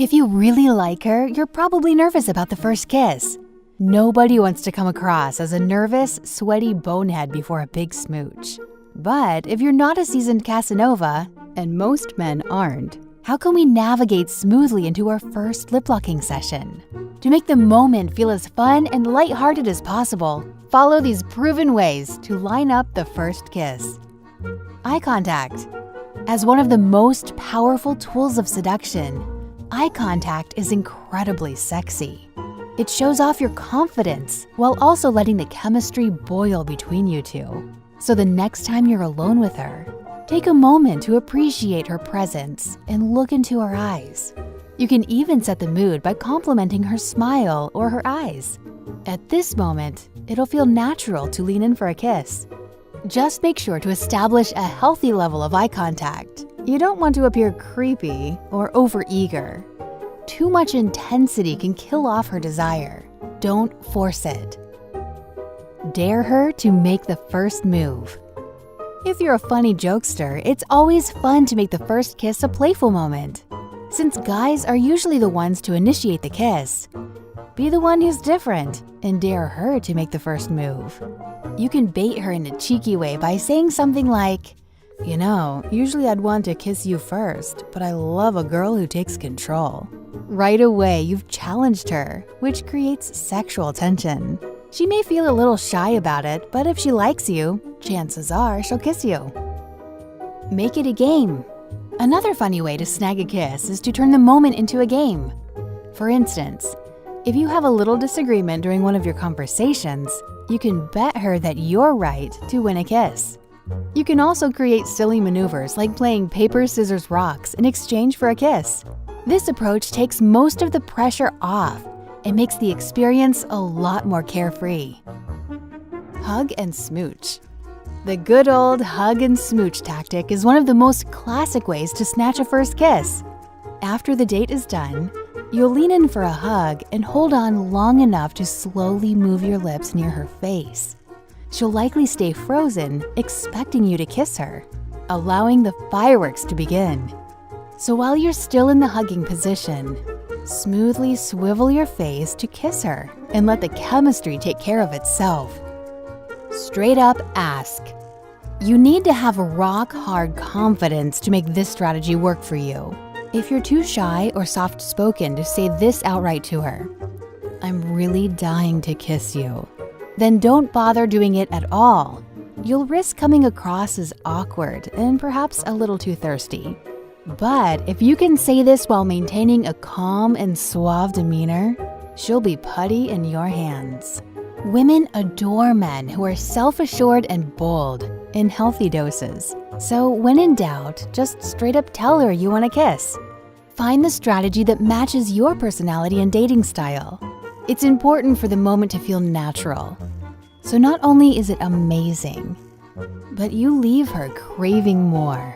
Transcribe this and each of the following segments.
If you really like her, you're probably nervous about the first kiss. Nobody wants to come across as a nervous, sweaty bonehead before a big smooch. But if you're not a seasoned Casanova, and most men aren't, how can we navigate smoothly into our first lip-locking session? To make the moment feel as fun and lighthearted as possible, follow these proven ways to line up the first kiss. Eye contact. As one of the most powerful tools of seduction, eye contact is incredibly sexy. It shows off your confidence while also letting the chemistry boil between you two. So the next time you're alone with her, take a moment to appreciate her presence and look into her eyes. You can even set the mood by complimenting her smile or her eyes. At this moment, it'll feel natural to lean in for a kiss. Just make sure to establish a healthy level of eye contact. You don't want to appear creepy or overeager. Too much intensity can kill off her desire. Don't force it. Dare her to make the first move. If you're a funny jokester, it's always fun to make the first kiss a playful moment. Since guys are usually the ones to initiate the kiss, be the one who's different and dare her to make the first move. You can bait her in a cheeky way by saying something like, "You know, usually I'd want to kiss you first, but I love a girl who takes control." Right away, you've challenged her, which creates sexual tension. She may feel a little shy about it, but if she likes you, chances are she'll kiss you. Make it a game. Another funny way to snag a kiss is to turn the moment into a game. For instance, if you have a little disagreement during one of your conversations, you can bet her that you're right to win a kiss. You can also create silly maneuvers like playing paper, scissors, rocks in exchange for a kiss. This approach takes most of the pressure off and makes the experience a lot more carefree. Hug and smooch. The good old hug and smooch tactic is one of the most classic ways to snatch a first kiss. After the date is done, you'll lean in for a hug and hold on long enough to slowly move your lips near her face. She'll likely stay frozen, expecting you to kiss her, allowing the fireworks to begin. So while you're still in the hugging position, smoothly swivel your face to kiss her and let the chemistry take care of itself. Straight up ask. You need to have rock-hard confidence to make this strategy work for you. If you're too shy or soft-spoken to say this outright to her, "I'm really dying to kiss you," then don't bother doing it at all. You'll risk coming across as awkward and perhaps a little too thirsty. But if you can say this while maintaining a calm and suave demeanor, she'll be putty in your hands. Women adore men who are self-assured and bold in healthy doses. So when in doubt, just straight up tell her you want a kiss. Find the strategy that matches your personality and dating style. It's important for the moment to feel natural. So not only is it amazing, but you leave her craving more.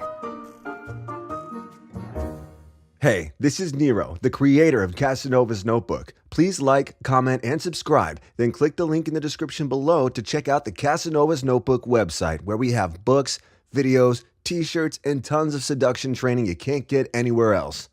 Hey, this is Nero, the creator of Casanova's Notebook. Please like, comment, and subscribe. Then click the link in the description below to check out the Casanova's Notebook website, where we have books, videos, t-shirts, and tons of seduction training you can't get anywhere else.